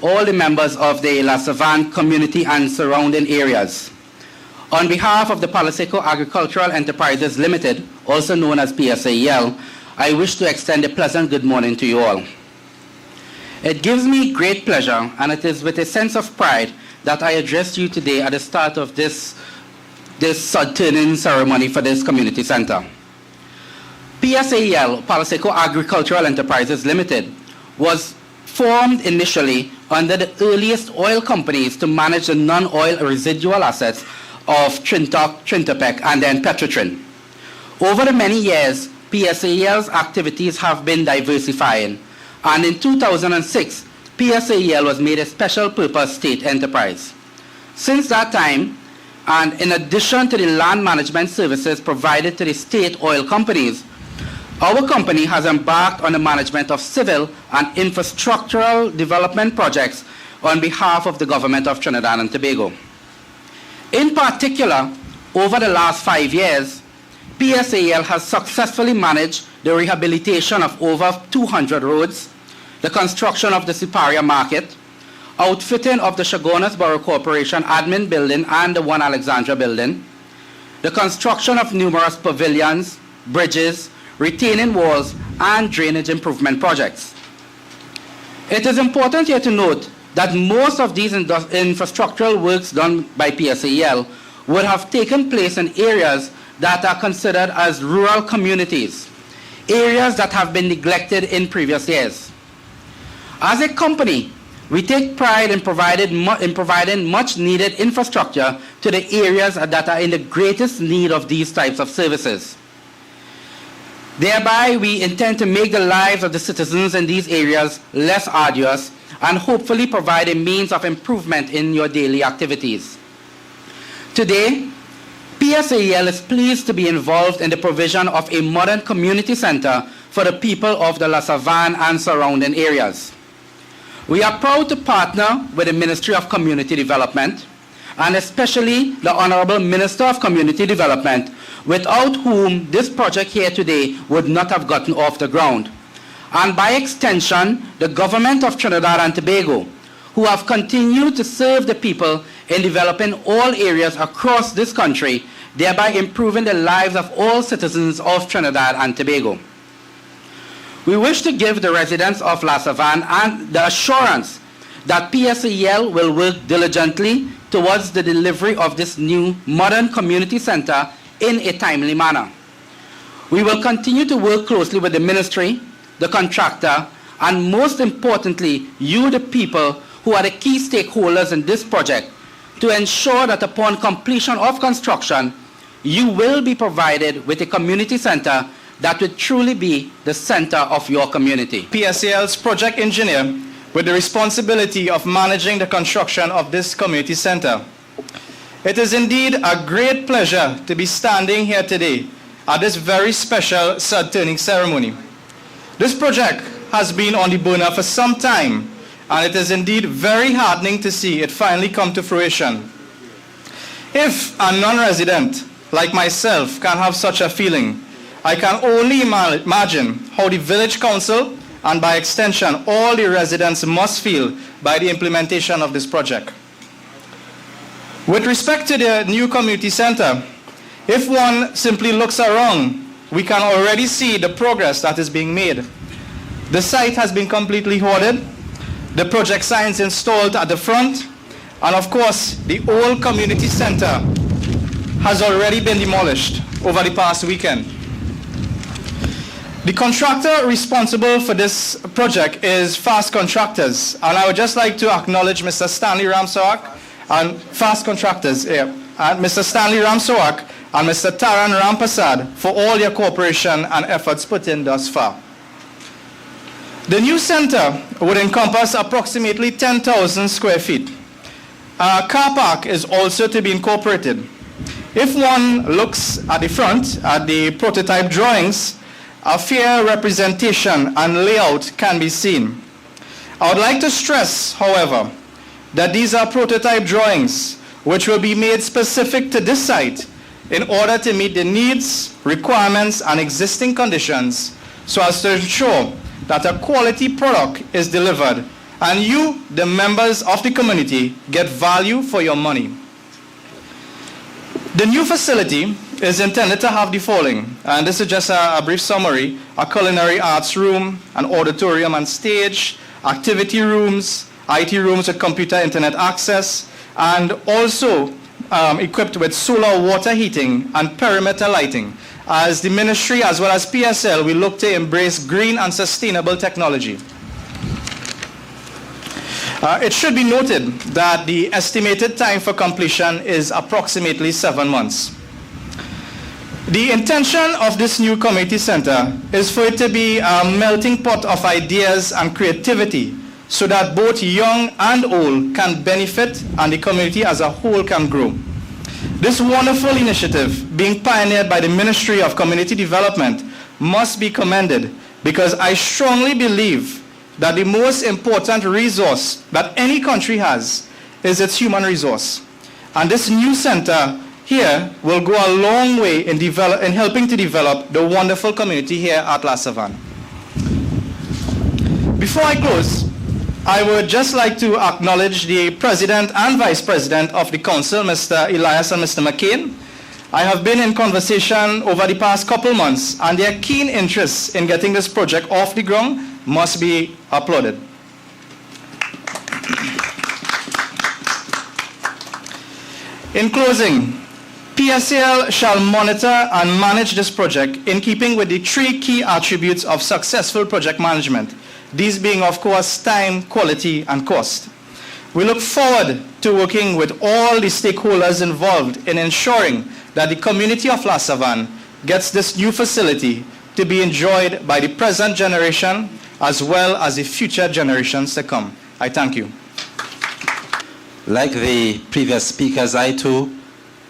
all the members of the La Savanne community and surrounding areas. On behalf of the Paliseco Agricultural Enterprises Limited, also known as PSAEL, I wish to extend a pleasant good morning to you all. It gives me great pleasure, and it is with a sense of pride that I address you today at the start of this sod-turning ceremony for this community center. PSAEL, Paliseco Agricultural Enterprises Limited, was formed initially under the earliest oil companies to manage the non-oil residual assets of Trintoc, Trintopec, and then Petrotrin. Over the many years, PSAEL's activities have been diversifying, and in 2006, PSAEL was made a special purpose state enterprise. Since that time, and in addition to the land management services provided to the state oil companies, our company has embarked on the management of civil and infrastructural development projects on behalf of the government of Trinidad and Tobago. In particular, over the last 5 years, PSAEL has successfully managed the rehabilitation of over 200 roads, the construction of the Siparia Market, outfitting of the Chaguanas Borough Corporation Admin Building and the One Alexandra Building, the construction of numerous pavilions, bridges, retaining walls, and drainage improvement projects. It is important here to note that most of these infrastructural works done by PSAEL would have taken place in areas that are considered as rural communities, areas that have been neglected in previous years. As a company, we take pride in providing much needed infrastructure to the areas that are in the greatest need of these types of services. Thereby, we intend to make the lives of the citizens in these areas less arduous and hopefully provide a means of improvement in your daily activities. Today, PSAEL is pleased to be involved in the provision of a modern community center for the people of the La Savanne and surrounding areas. We are proud to partner with the Ministry of Community Development, and especially the Honorable Minister of Community Development, without whom this project here today would not have gotten off the ground. And by extension, the government of Trinidad and Tobago, who have continued to serve the people in developing all areas across this country, thereby improving the lives of all citizens of Trinidad and Tobago. We wish to give the residents of La Savanne and the assurance that PSAEL will work diligently towards the delivery of this new modern community center in a timely manner. We will continue to work closely with the ministry, the contractor, and most importantly, you, the people who are the key stakeholders in this project, to ensure that upon completion of construction, you will be provided with a community center that will truly be the center of your community. PSAEL's project engineer with the responsibility of managing the construction of this community center. It is indeed a great pleasure to be standing here today at this very special sod-turning ceremony. This project has been on the burner for some time, and it is indeed very heartening to see it finally come to fruition. If a non-resident like myself can have such a feeling, I can only imagine how the village council and by extension all the residents must feel by the implementation of this project. With respect to the new community center, if one simply looks around, we can already see the progress that is being made. The site has been completely hoarded, the project signs installed at the front, and of course, the old community center has already been demolished over the past weekend. The contractor responsible for this project is Fast Contractors, and I would just like to acknowledge Mr. Stanley Ramsawak and Fast Contractors, and Mr. Stanley Ramsawak and Mr. Taran Rampasad for all your cooperation and efforts put in thus far. The new center would encompass approximately 10,000 square feet. A car park is also to be incorporated. If one looks at the front, at the prototype drawings, a fair representation and layout can be seen. I would like to stress, however, that these are prototype drawings which will be made specific to this site in order to meet the needs, requirements, and existing conditions so as to ensure that a quality product is delivered and you, the members of the community, get value for your money. The new facility is intended to have the following, and this is just a brief summary: a culinary arts room, an auditorium and stage, activity rooms, IT rooms with computer internet access, and also equipped with solar water heating and perimeter lighting. As the ministry as well as PSL, we look to embrace green and sustainable technology. It should be noted that the estimated time for completion is approximately 7 months. The intention of this new community center is for it to be a melting pot of ideas and creativity so that both young and old can benefit and the community as a whole can grow. This wonderful initiative, being pioneered by the Ministry of Community Development, must be commended because I strongly believe that the most important resource that any country has is its human resource. And this new center here will go a long way in helping to develop the wonderful community here at La Savanne. Before I close, I would just like to acknowledge the President and Vice President of the Council, Mr. Elias and Mr. McCain. I have been in conversation over the past couple months, and their keen interest in getting this project off the ground must be applauded. In closing, PSL shall monitor and manage this project in keeping with the 3 key attributes of successful project management, these being, of course, time, quality, and cost. We look forward to working with all the stakeholders involved in ensuring that the community of La Savanne gets this new facility to be enjoyed by the present generation as well as the future generations to come. I thank you. Like the previous speakers, I too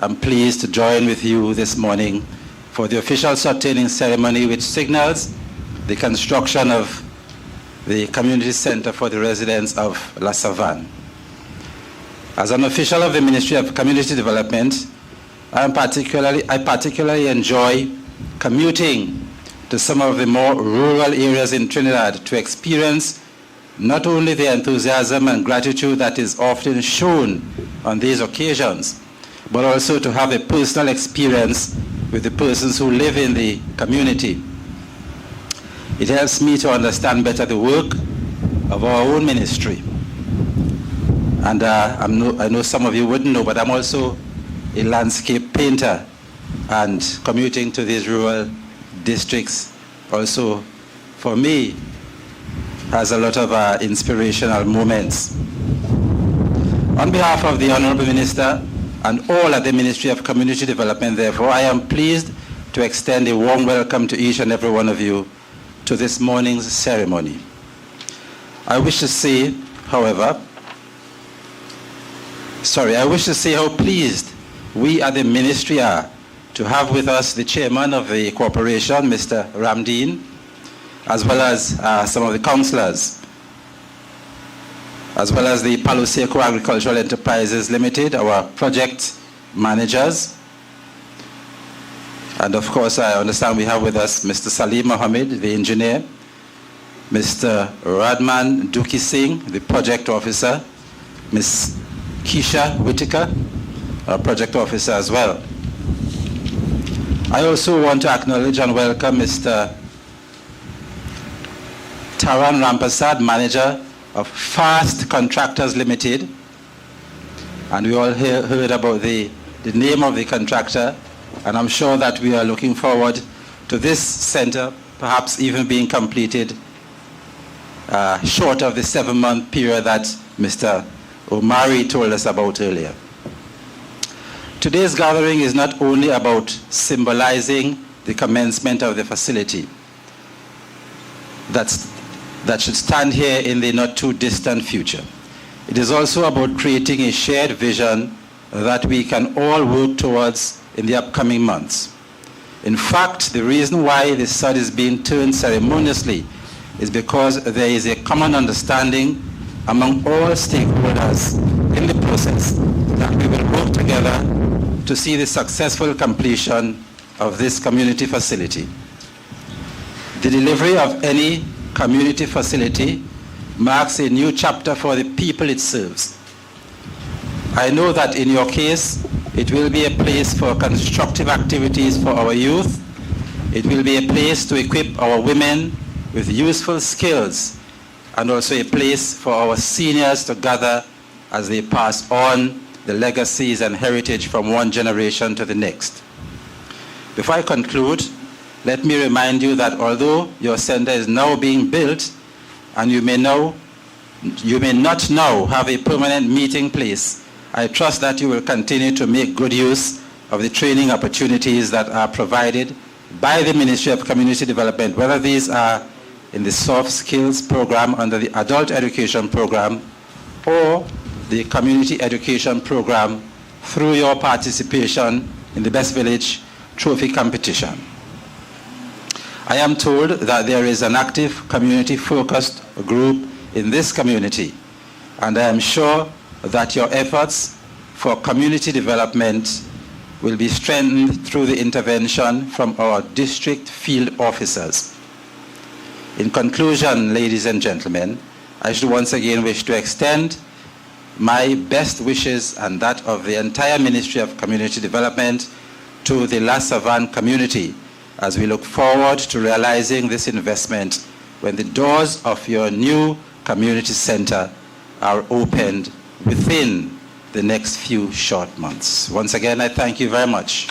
am pleased to join with you this morning for the official sorting ceremony which signals the construction of the Community Center for the residents of La Savanne. As an official of the Ministry of Community Development, I particularly enjoy commuting to some of the more rural areas in Trinidad to experience not only the enthusiasm and gratitude that is often shown on these occasions, but also to have a personal experience with the persons who live in the community. It helps me to understand better the work of our own ministry. And I know some of you wouldn't know, but I'm also a landscape painter, and commuting to these rural districts also, for me, has a lot of inspirational moments. On behalf of the Honorable Minister and all at the Ministry of Community Development, therefore, I am pleased to extend a warm welcome to each and every one of you to this morning's ceremony. I wish to say how pleased we at the ministry are to have with us the chairman of the corporation, Mr. Ramdeen, as well as some of the councillors, as well as the Palo Seco Agricultural Enterprises Limited, our project managers. And of course, I understand we have with us Mr. Salim Mohammed, the engineer, Mr. Radman Duki Singh, the project officer, Ms. Keisha Whitaker, our project officer as well. I also want to acknowledge and welcome Mr. Taran Rampasad, manager of Fast Contractors Limited. And we all heard about the name of the contractor, and I'm sure that we are looking forward to this center perhaps even being completed short of the 7-month period that Mr. Omari told us about earlier. Today's gathering is not only about symbolizing the commencement of the facility that should stand here in the not too distant future. It is also about creating a shared vision that we can all work towards in the upcoming months. In fact, the reason why the sod is being turned ceremoniously is because there is a common understanding among all stakeholders in the process that we will work together to see the successful completion of this community facility. The delivery of any community facility marks a new chapter for the people it serves. I know that in your case, it will be a place for constructive activities for our youth. It will be a place to equip our women with useful skills, and also a place for our seniors to gather as they pass on the legacies and heritage from one generation to the next. Before I conclude, let me remind you that although your center is now being built and you may not now have a permanent meeting place, I trust that you will continue to make good use of the training opportunities that are provided by the Ministry of Community Development, whether these are in the soft skills program under the adult education program or the community education program through your participation in the Best Village Trophy competition. I am told that there is an active community-focused group in this community, and I am sure that your efforts for community development will be strengthened through the intervention from our district field officers. In conclusion, ladies and gentlemen, I should once again wish to extend my best wishes and that of the entire Ministry of Community Development to the La Savanne community as we look forward to realizing this investment when the doors of your new community center are opened within the next few short months. Once again, I thank you very much.